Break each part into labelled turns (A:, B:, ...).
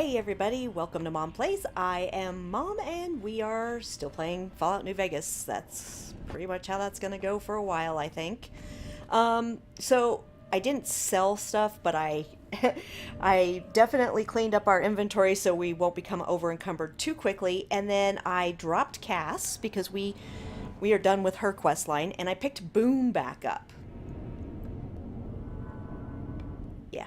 A: Hey everybody, welcome to Mom Plays. I am Mom and we are still playing Fallout New Vegas. That's pretty much how that's gonna go for a while, I think. So I didn't sell stuff, but I I definitely cleaned up our inventory so we won't become over encumbered too quickly. And then I dropped Cass because we are done with her quest line, and I picked Boone back up. Yeah.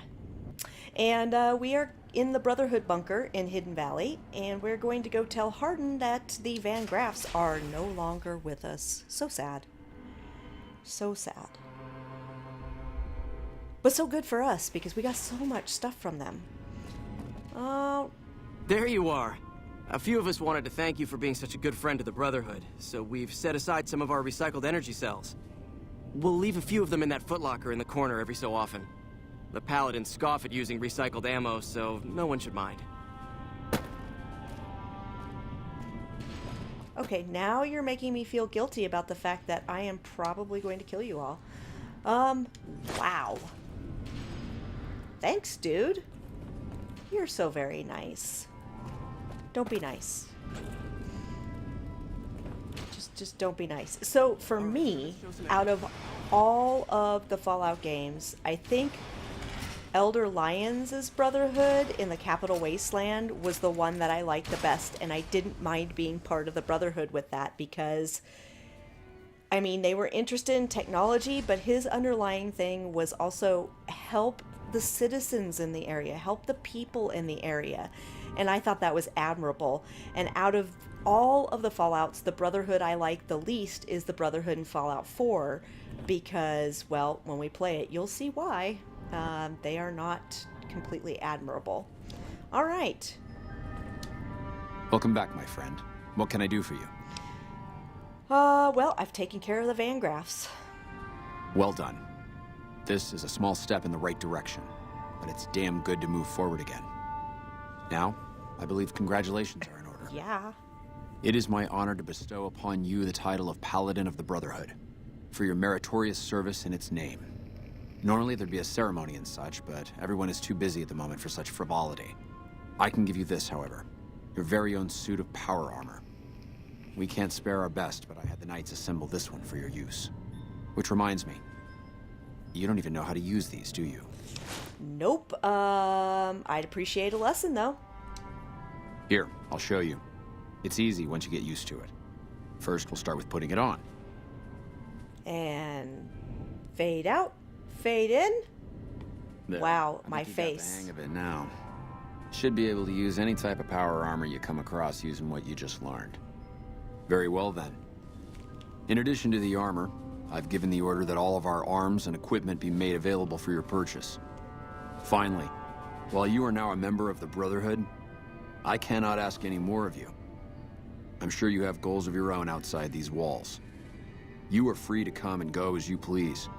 A: And we are in the Brotherhood bunker in Hidden Valley, and we're going to go tell Hardin that the Van Graffs are no longer with us. So sad. So sad. But so good for us, because we got so much stuff from them.
B: There you are. A few of us wanted to thank you for being such a good friend to the Brotherhood, so we've set aside some of our recycled energy cells. We'll leave a few of them in that footlocker in the corner every so often. The Paladins scoff at using recycled ammo, so no one should mind.
A: Okay, now you're making me feel guilty about the fact that I am probably going to kill you all. Wow. Thanks, dude. You're so very nice. Don't be nice. Just don't be nice. So, for me, out of all of the Fallout games, I think Elder Lyons' Brotherhood in the Capital Wasteland was the one that I liked the best, and I didn't mind being part of the Brotherhood with that because, I mean, they were interested in technology, but his underlying thing was also help the citizens in the area, help the people in the area, and I thought that was admirable. And out of all of the Fallouts, the Brotherhood I like the least is the Brotherhood in Fallout 4 because, well, when we play it, you'll see why. They are not completely admirable. All right.
C: Welcome back, my friend. What can I do for you?
A: Well, I've taken care of the Van Graffs.
C: Well done. This is a small step in the right direction, but it's damn good to move forward again. Now, I believe congratulations are in order.
A: Yeah.
C: It is my honor to bestow upon you the title of Paladin of the Brotherhood for your meritorious service in its name. Normally there'd be a ceremony and such, but everyone is too busy at the moment for such frivolity. I can give you this, however. Your very own suit of power armor. We can't spare our best, but I had the knights assemble this one for your use. Which reminds me, you don't even know how to use these, do you?
A: Nope. I'd appreciate a lesson, though.
C: Here, I'll show you. It's easy once you get used to it. First, we'll start with putting it on.
A: And fade out. Fade in.
C: There.
A: Wow,
C: I
A: my
C: think you got
A: face.
C: the hang of it now. Should be able to use any type of power armor you come across using what you just learned. Very well then. In addition to the armor, I've given the order that all of our arms and equipment be made available for your purchase. Finally, while you are now a member of the Brotherhood, I cannot ask any more of you. I'm sure you have goals of your own outside these walls. You are free to come and go as you please.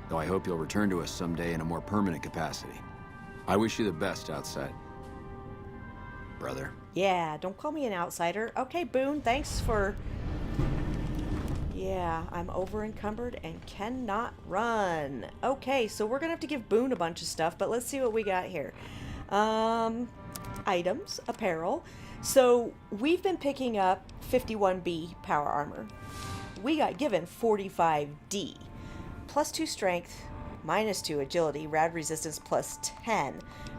C: Though I hope you'll return to us someday in a more permanent capacity. I wish you the best outside, brother.
A: Yeah, don't call me an outsider. Okay, Boone, thanks for... Yeah, I'm over encumbered and cannot run. Okay, so we're gonna have to give Boone a bunch of stuff, but let's see what we got here. Items, apparel. So we've been picking up 51B power armor. We got given 45D. +2 strength, -2 agility, rad resistance +10.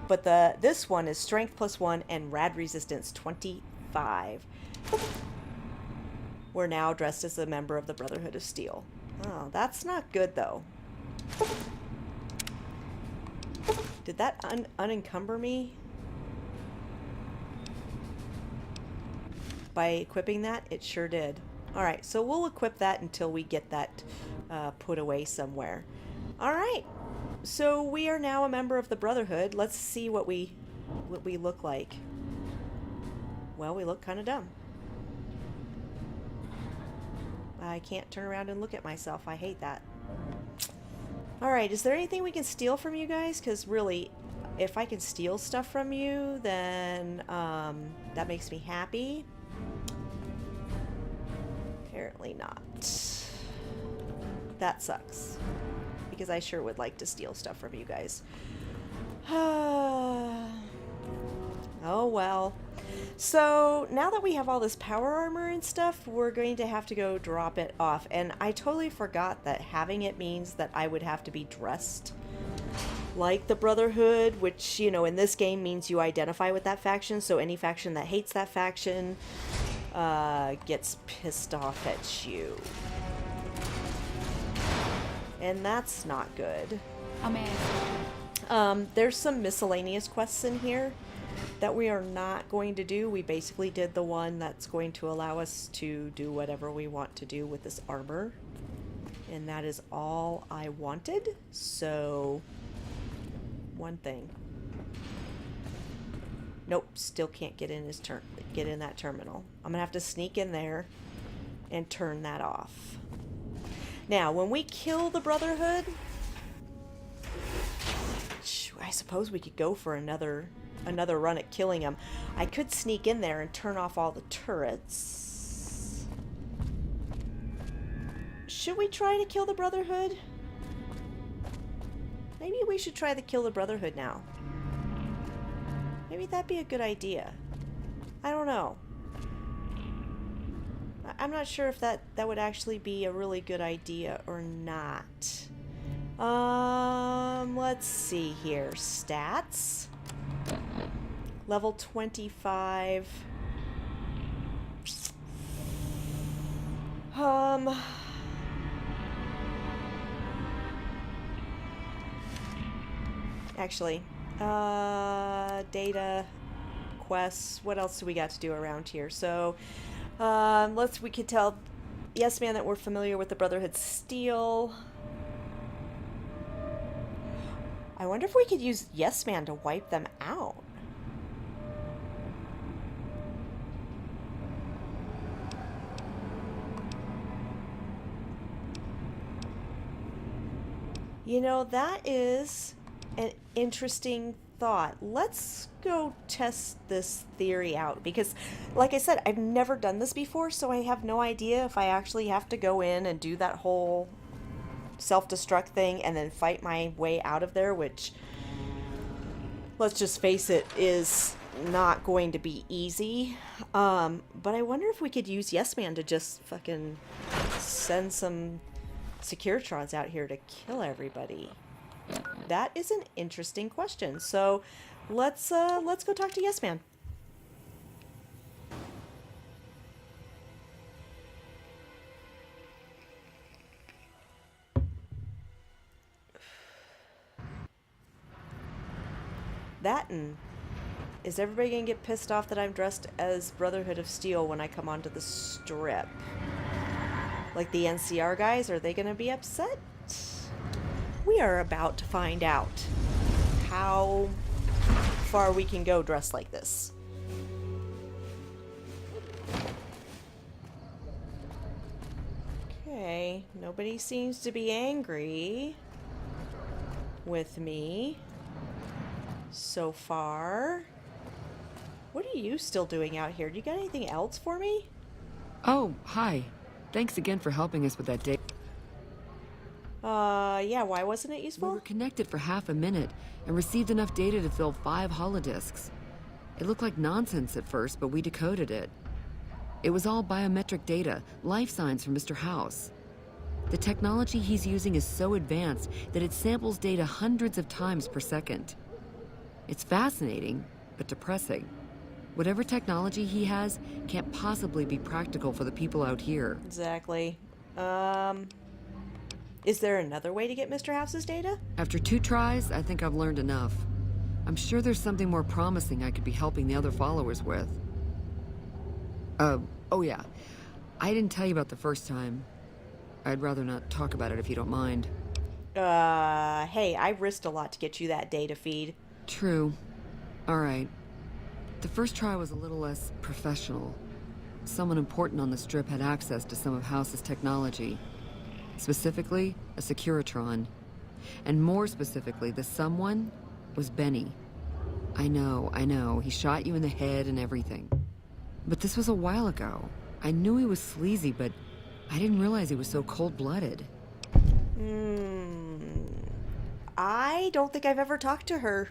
A: But this one is strength +1 and rad resistance 25. We're now dressed as a member of the Brotherhood of Steel. Oh, that's not good though. Did that unencumber me? By equipping that? It sure did. Alright, so we'll equip that until we get that put away somewhere. Alright, so we are now a member of the Brotherhood. Let's see what we look like. Well, we look kind of dumb. I can't turn around and look at myself. I hate that. Alright, is there anything we can steal from you guys? Because really, if I can steal stuff from you, then that makes me happy. Apparently not. That sucks. Because I sure would like to steal stuff from you guys. Oh well. So now that we have all this power armor and stuff, we're going to have to go drop it off. And I totally forgot that having it means that I would have to be dressed like the Brotherhood, which, you know, in this game means you identify with that faction. So any faction that hates that faction gets pissed off at you. And that's not good. There's some miscellaneous quests in here that we are not going to do. We basically did the one that's going to allow us to do whatever we want to do with this armor. And that is all I wanted. So, one thing. Nope, still can't get in get in that terminal. I'm gonna have to sneak in there and turn that off. Now, when we kill the Brotherhood, I suppose we could go for another run at killing them. I could sneak in there and turn off all the turrets. Should we try to kill the Brotherhood? Maybe we should try to kill the Brotherhood now. Maybe that'd be a good idea. I don't know. I'm not sure if that would actually be a really good idea or not. Let's see here. Stats. Level 25. Actually, data, quests, what else do we got to do around here? So, we could tell Yes Man that we're familiar with the Brotherhood Steel. I wonder if we could use Yes Man to wipe them out. You know, that is an interesting thought. Let's go test this theory out because, like I said, I've never done this before, so I have no idea if I actually have to go in and do that whole self-destruct thing and then fight my way out of there, which, let's just face it, is not going to be easy. But I wonder if we could use Yes Man to just fucking send some Securitrons out here to kill everybody. That is an interesting question. So let's go talk to Yes Man. That and is everybody gonna get pissed off that I'm dressed as Brotherhood of Steel when I come onto the strip? Like the NCR guys, are they gonna be upset? We are about to find out how far we can go dressed like this. Okay, nobody seems to be angry with me so far. What are you still doing out here? Do you got anything else for me?
D: Oh, hi. Thanks again for helping us with that data.
A: Yeah, why wasn't it useful?
D: We were connected for half a minute and received enough data to fill 5 holodisks. It looked like nonsense at first, but we decoded it. It was all biometric data, life signs from Mr. House. The technology he's using is so advanced that it samples data hundreds of times per second. It's fascinating, but depressing. Whatever technology he has can't possibly be practical for the people out here.
A: Exactly. Is there another way to get Mr. House's data?
D: After 2 tries, I think I've learned enough. I'm sure there's something more promising I could be helping the other followers with. Oh yeah. I didn't tell you about the first time. I'd rather not talk about it if you don't mind.
A: Hey, I risked a lot to get you that data feed.
D: True. Alright. The first try was a little less professional. Someone important on the strip had access to some of House's technology. Specifically, a Securitron. And more specifically, the someone was Benny. I know, he shot you in the head and everything. But this was a while ago. I knew he was sleazy, but I didn't realize he was so cold-blooded.
A: I don't think I've ever talked to her.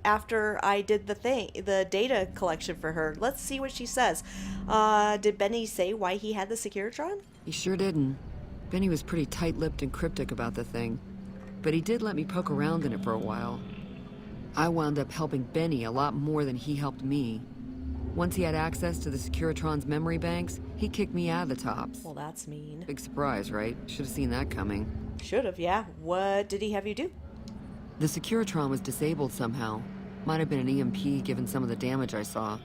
A: after I did the data collection for her. Let's see what she says. Did Benny say why he had the Securitron?
D: He sure didn't. Benny was pretty tight-lipped and cryptic about the thing, but he did let me poke around in it for a while. I wound up helping Benny a lot more than he helped me. Once he had access to the Securitron's memory banks, he kicked me out of the tops.
A: Well, that's mean.
D: Big surprise, right? Should have seen that coming.
A: Should have, yeah. What did he have you do?
D: The Securitron was disabled somehow. Might have been an EMP given some of the damage I saw.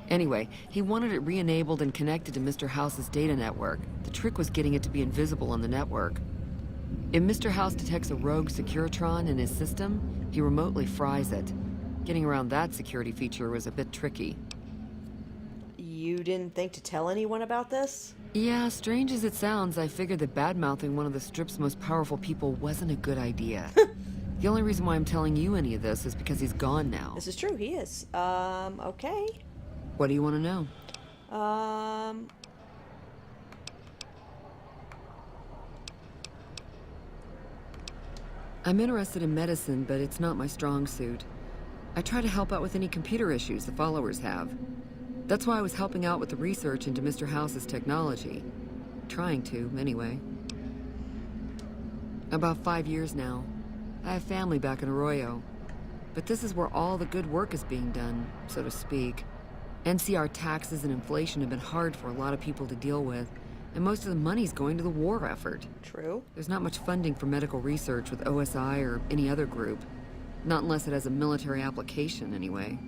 D: Anyway, he wanted it re-enabled and connected to Mr. House's data network. The trick was getting it to be invisible on the network. If Mr. House detects a rogue Securitron in his system, he remotely fries it. Getting around that security feature was a bit tricky.
A: You didn't think to tell anyone about this?
D: Yeah, strange as it sounds, I figured that bad-mouthing one of the Strip's most powerful people wasn't a good idea. The only reason why I'm telling you any of this is because he's gone now.
A: This is true, he is. Okay.
D: What do you want to know? I'm interested in medicine, but it's not my strong suit. I try to help out with any computer issues the followers have. That's why I was helping out with the research into Mr. House's technology. Trying to, anyway. About 5 years now. I have family back in Arroyo. But this is where all the good work is being done, so to speak. NCR taxes and inflation have been hard for a lot of people to deal with, and most of the money's going to the war effort.
A: True.
D: There's not much funding for medical research with OSI or any other group. Not unless it has a military application, anyway.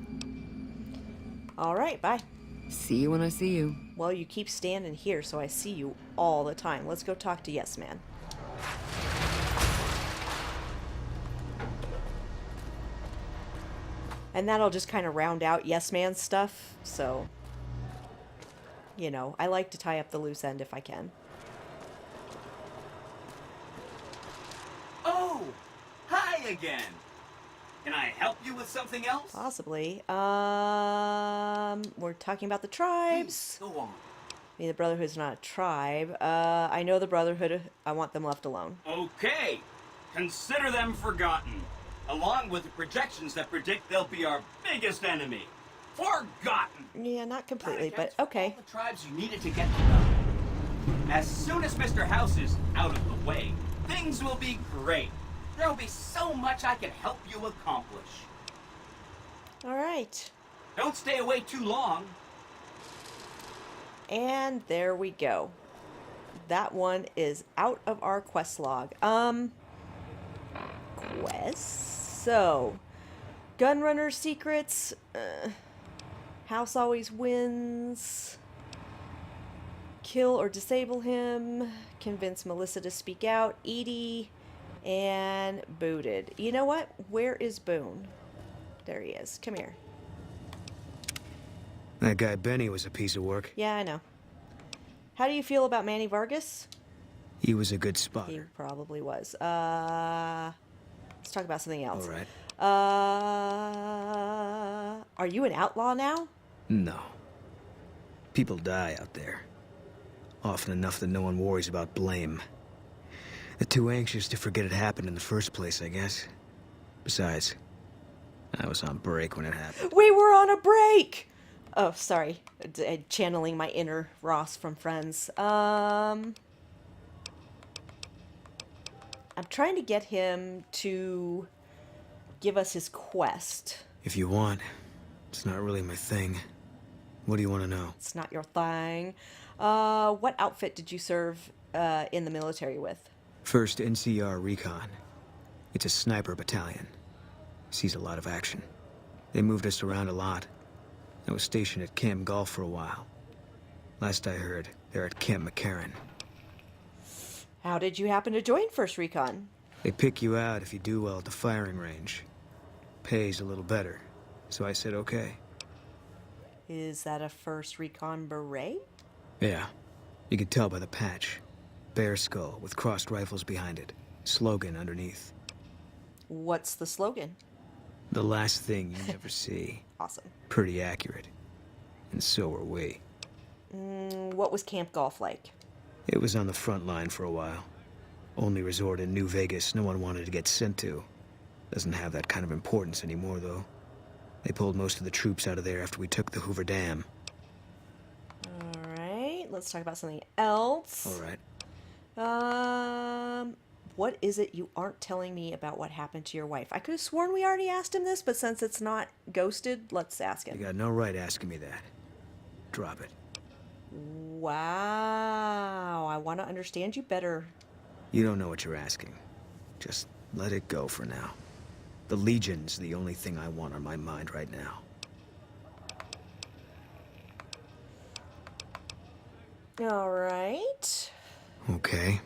A: All right, bye.
D: See you when I see you.
A: Well, you keep standing here, so I see you all the time. Let's go talk to Yes Man. And that'll just kind of round out Yes Man's stuff, so... You know, I like to tie up the loose end if I can.
E: Oh! Hi again! Can I help you with something else?
A: Possibly. We're talking about the tribes.
E: Please, go on.
A: I mean, the Brotherhood's not a tribe. I know the Brotherhood. I want them left alone.
E: Okay. Consider them forgotten. Along with the projections that predict they'll be our biggest enemy. Forgotten!
A: Yeah, not completely, but
E: Against
A: okay.
E: all the tribes you needed to get to know. As soon as Mr. House is out of the way, things will be great. There'll be so much I can help you accomplish.
A: All right.
E: Don't stay away too long.
A: And there we go. That one is out of our quest log. Quests. So, Gunrunner secrets. House always wins. Kill or disable him. Convince Melissa to speak out. Edie. And booted. You know what? Where is Boone? There he is. Come here.
F: That guy Benny was a piece of work.
A: Yeah, I know. How do you feel about Manny Vargas?
F: He was a good
A: He
F: spotter.
A: probably was. Let's talk about something else.
F: All right.
A: Are you an outlaw now?
F: No. People die out there. Often enough that no one worries about blame. They're too anxious to forget it happened in the first place, I guess. Besides, I was on break when it happened.
A: We were on a break! Oh, sorry. Channeling my inner Ross from Friends. I'm trying to get him to give us his quest.
F: If you want. It's not really my thing. What do you want to know?
A: It's not your thing. What outfit did you serve in the military with?
F: First NCR Recon. It's a sniper battalion. Sees a lot of action. They moved us around a lot. I was stationed at Camp Gulf for a while. Last I heard, they're at Camp McCarran.
A: How did you happen to join First Recon?
F: They pick you out if you do well at the firing range. Pays a little better, so I said okay.
A: Is that a First Recon beret?
F: Yeah, you could tell by the patch. Bear skull with crossed rifles behind it. Slogan underneath.
A: What's the slogan?
F: The last thing you never see.
A: Awesome.
F: Pretty accurate. And so were we.
A: What was Camp Golf like?
F: It was on the front line for a while. Only resort in New Vegas no one wanted to get sent to. Doesn't have that kind of importance anymore, though. They pulled most of the troops out of there after we took the Hoover Dam.
A: Alright, let's talk about something else.
F: Alright.
A: What is it you aren't telling me about what happened to your wife? I could have sworn we already asked him this, but since it's not ghosted, let's ask
F: You
A: him.
F: got no right asking me that. Drop it.
A: Wow, I want to understand you better.
F: You don't know what you're asking. Just let it go for now. The Legion's the only thing I want on my mind right now.
A: Alright.
F: Okay.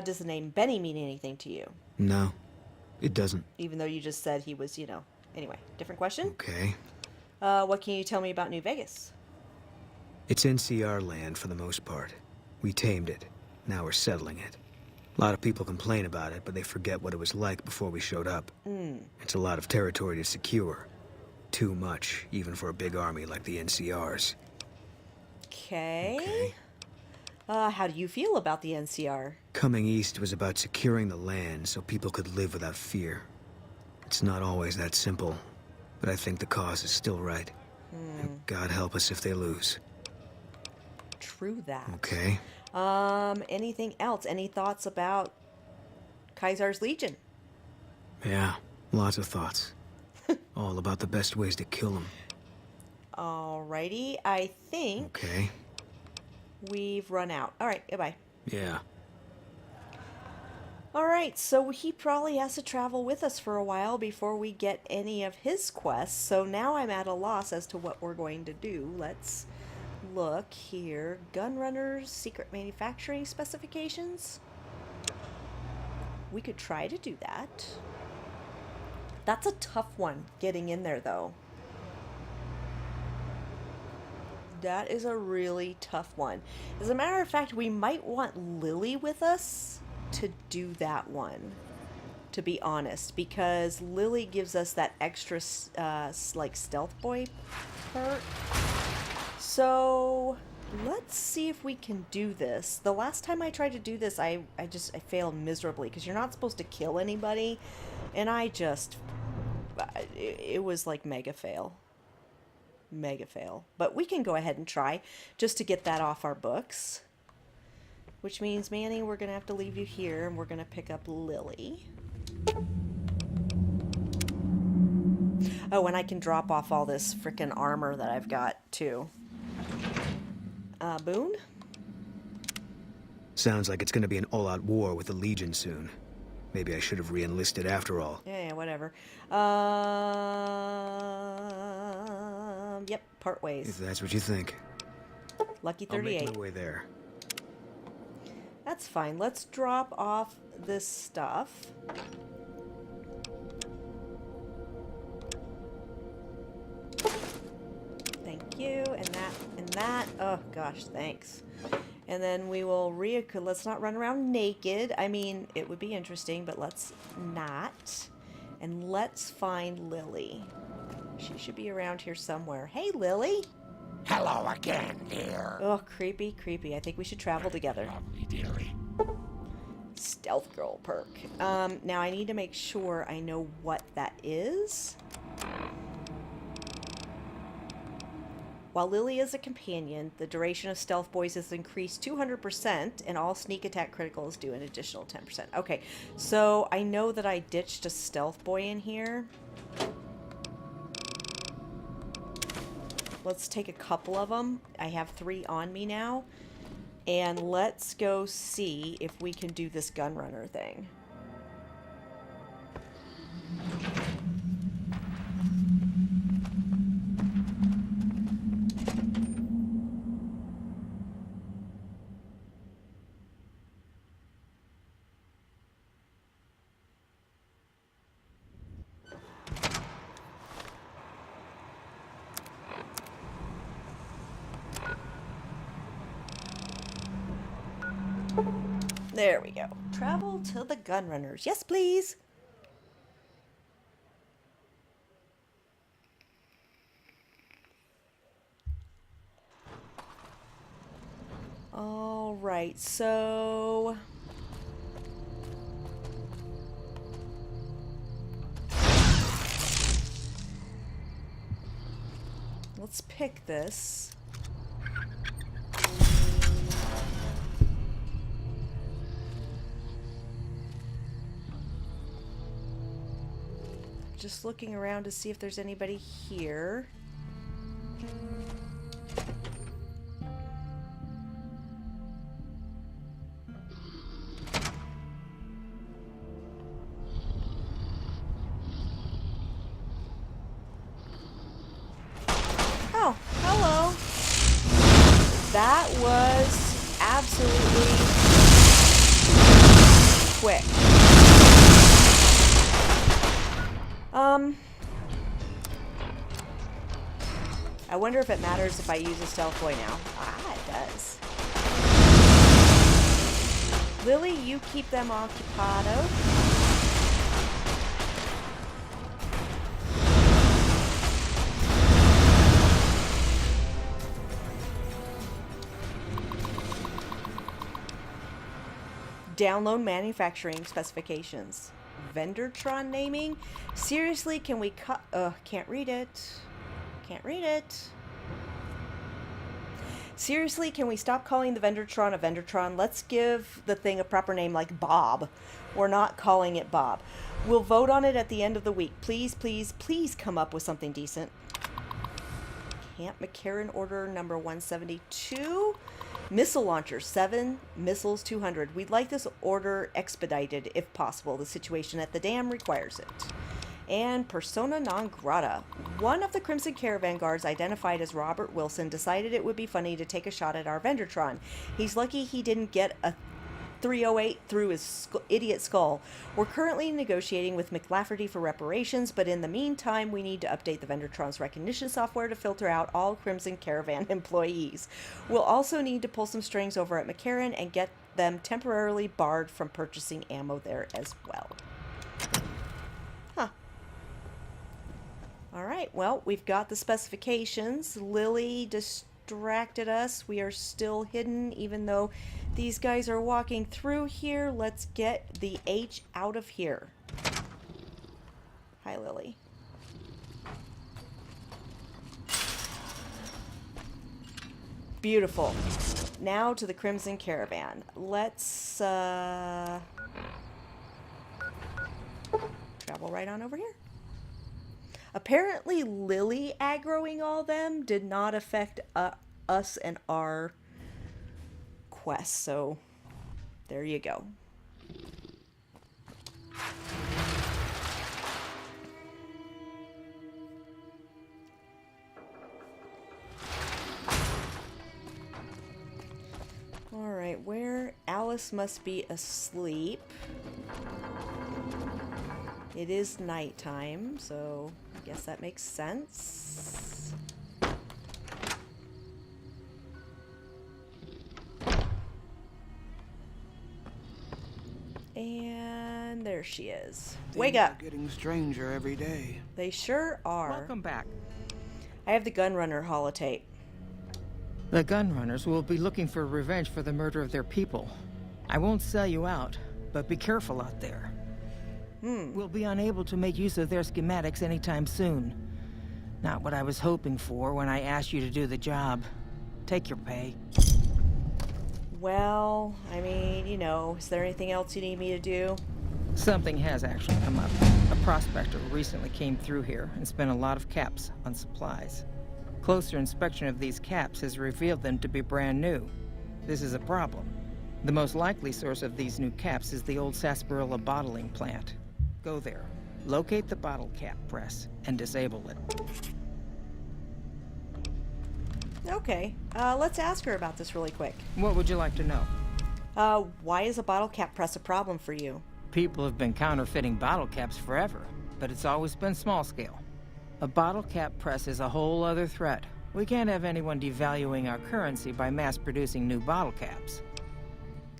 A: Does the name Benny mean anything to you?
F: No, it doesn't.
A: Even though you just said he was, Anyway, different question.
F: Okay.
A: What can you tell me about New Vegas?
F: It's NCR land for the most part. We tamed it. Now we're settling it. A lot of people complain about it, but they forget what it was like before we showed up. It's a lot of territory to secure. Too much, even for a big army like the NCR's.
A: Okay. How do you feel about the NCR?
F: Coming east was about securing the land so people could live without fear. It's not always that simple, but I think the cause is still right. And God help us if they lose.
A: True that.
F: Okay.
A: Anything else? Any thoughts about Caesar's Legion?
F: Yeah, lots of thoughts. All about the best ways to kill them.
A: Alrighty, I think
F: Okay.
A: we've run out. Alright, goodbye.
F: Yeah.
A: Alright, so he probably has to travel with us for a while before we get any of his quests, so now I'm at a loss as to what we're going to do. Let's look here. Gunrunners, secret manufacturing specifications. We could try to do that. That's a tough one, getting in there, though. That is a really tough one. As a matter of fact, we might want Lily with us to do that one, to be honest, because Lily gives us that extra, like, stealth boy perk. So, let's see if we can do this. The last time I tried to do this, I failed miserably, because you're not supposed to kill anybody, and it was like mega fail. Mega fail. But we can go ahead and try, just to get that off our books. Which means, Manny, we're going to have to leave you here, and we're going to pick up Lily. Oh, and I can drop off all this frickin' armor that I've got, too. Boone?
F: Sounds like it's gonna be an all-out war with the Legion soon. Maybe I should have re-enlisted after all.
A: Yeah, whatever. Yep, part ways.
F: If that's what you think.
A: Lucky
F: I'll
A: 38.
F: make my way there.
A: That's fine. Let's drop off this stuff. Thank you. And that, and that. Oh, gosh, thanks. And then we will let's not run around naked. I mean, it would be interesting, but let's not. And let's find Lily. She should be around here somewhere. Hey, Lily.
G: Hello again, dear.
A: Oh, creepy, creepy. I think we should travel together.
G: Lovely, dearie.
A: Stealth girl perk. Now I need to make sure I know what that is. While Lily is a companion, the duration of Stealth Boys is increased 200%, and all sneak attack criticals do an additional 10%. Okay, so I know that I ditched a Stealth Boy in here. Let's take a couple of them. I have 3 on me now. And let's go see if we can do this gunrunner thing. There we go. Travel to the gunrunners. Yes, please. All right, so let's pick this. Just looking around to see if there's anybody here. Oh, hello. That was absolutely quick. I wonder if it matters if I use a stealth boy now. Ah, it does. Lily, you keep them occupado. Download manufacturing specifications. Vendortron naming? Seriously, can we cut? Can't read it. Can't read it. Seriously, can we stop calling the Vendortron a Vendortron? Let's give the thing a proper name like Bob. We're not calling it Bob. We'll vote on it at the end of the week. Please, please, please come up with something decent. Camp McCarran order number 172. Missile launcher 7, missiles 200. We'd like this order expedited if possible. The situation at the dam requires it. And persona non grata. One of the Crimson Caravan guards, identified as Robert Wilson, decided it would be funny to take a shot at our Vendortron. He's lucky he didn't get a 308 through his idiot skull. We're currently negotiating with McLafferty for reparations, but in the meantime, we need to update the Vendortron's recognition software to filter out all Crimson Caravan employees. We'll also need to pull some strings over at McCarran and get them temporarily barred from purchasing ammo there as well. Huh. Alright, well, we've got the specifications. Lily distracted us. We are still hidden, even though these guys are walking through here. Let's get the H out of here. Hi, Lily. Beautiful. Now to the Crimson Caravan. Let's travel right on over here. Apparently Lily aggroing all them did not affect us and our quest, so there you go. Alright, where Alice must be asleep. It is nighttime, so I guess that makes sense. And there she is. Wake up!
H: Getting stranger every day.
A: They sure are.
I: Welcome back.
A: I have the Gunrunner holotape.
I: The Gunrunners will be looking for revenge for the murder of their people. I won't sell you out, but be careful out there. We'll be unable to make use of their schematics anytime soon. Not what I was hoping for when I asked you to do the job. Take your pay.
A: Well, I mean, you know, is there anything else you need me to do?
I: Something has actually come up. A prospector recently came through here and spent a lot of caps on supplies. Closer inspection of these caps has revealed them to be brand new. This is a problem. The most likely source of these new caps is the old sarsaparilla bottling plant. Go there, locate the bottle cap press, and disable it.
A: Okay, let's ask her about this really quick.
I: What would you like to know?
A: Why is a bottle cap press a problem for you?
I: People have been counterfeiting bottle caps forever, but it's always been small scale. A bottle cap press is a whole other threat. We can't have anyone devaluing our currency by mass-producing new bottle caps.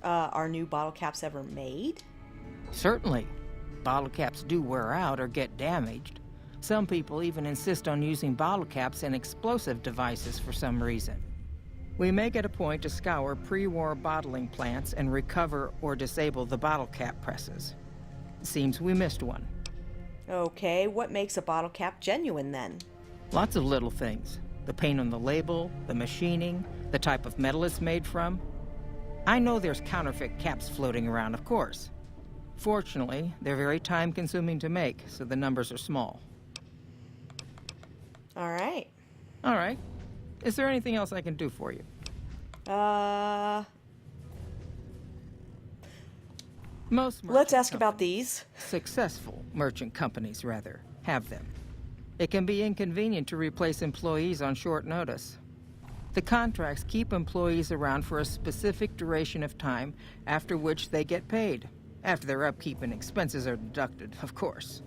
A: Are new bottle caps ever made?
I: Certainly. Bottle caps do wear out or get damaged. Some people even insist on using bottle caps in explosive devices for some reason. We make it a point to scour pre-war bottling plants and recover or disable the bottle cap presses. Seems we missed one.
A: Okay, what makes a bottle cap genuine then?
I: Lots of little things. The paint on the label, the machining, the type of metal it's made from. I know there's counterfeit caps floating around, of course. Fortunately, they're very time-consuming to make, so the numbers are small.
A: All right.
I: All right. Is there anything else I can do for you? Most
A: Let's
I: merchant
A: ask about
I: companies,
A: these.
I: successful merchant companies, rather, have them. It can be inconvenient to replace employees on short notice. The contracts keep employees around for a specific duration of time, after which they get paid. After their upkeep and expenses are deducted, of course.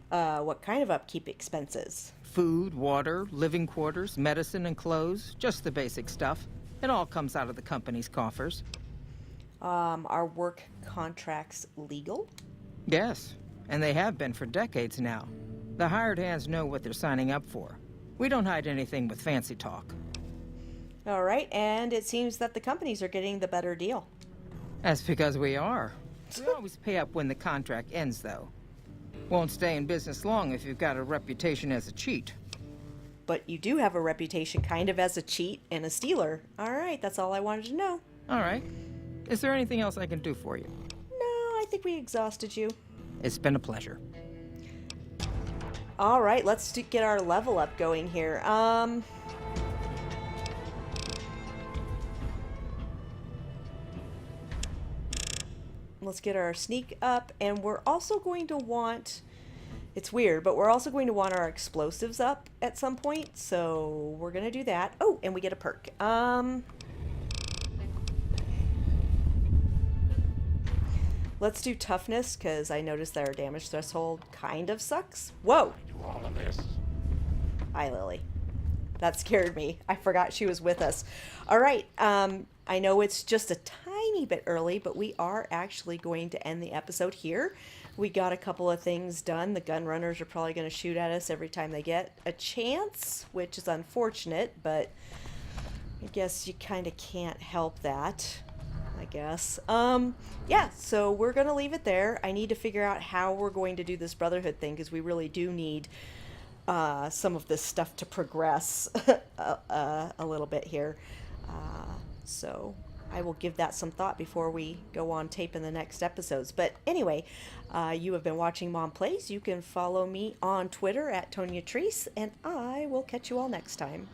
A: What kind of upkeep expenses?
I: Food, water, living quarters, medicine, and clothes. Just the basic stuff. It all comes out of the company's coffers.
A: Are work contracts legal?
I: Yes, and they have been for decades now. The hired hands know what they're signing up for. We don't hide anything with fancy talk.
A: All right, and it seems that the companies are getting the better deal.
I: That's because we are. We always pay up when the contract ends, though. Won't stay in business long if you've got a reputation as a cheat.
A: But you do have a reputation kind of as a cheat and a stealer. All right, that's all I wanted to know.
I: All right. Is there anything else I can do for you?
A: No, I think we exhausted you.
I: It's been a pleasure.
A: All right, let's get our level up going here. Let's get our sneak up, and we're also going to want, it's weird, but we're also going to want our explosives up at some point, so we're going to do that. Oh, and we get a perk. Let's do toughness, because I noticed that our damage threshold kind of sucks. Whoa!
G: Do all of this.
A: Hi, Lily. That scared me. I forgot she was with us. All right. I know it's just a tiny bit early, but we are actually going to end the episode here. We got a couple of things done. The gun runners are probably going to shoot at us every time they get a chance, which is unfortunate, but I guess you kind of can't help that, I guess. Yeah, so we're going to leave it there. I need to figure out how we're going to do this Brotherhood thing, because we really do need some of this stuff to progress a little bit here. So I will give that some thought before we go on tape in the next episodes. But anyway, you have been watching Mom Plays. You can follow me on Twitter at Tonya Treese, and I will catch you all next time.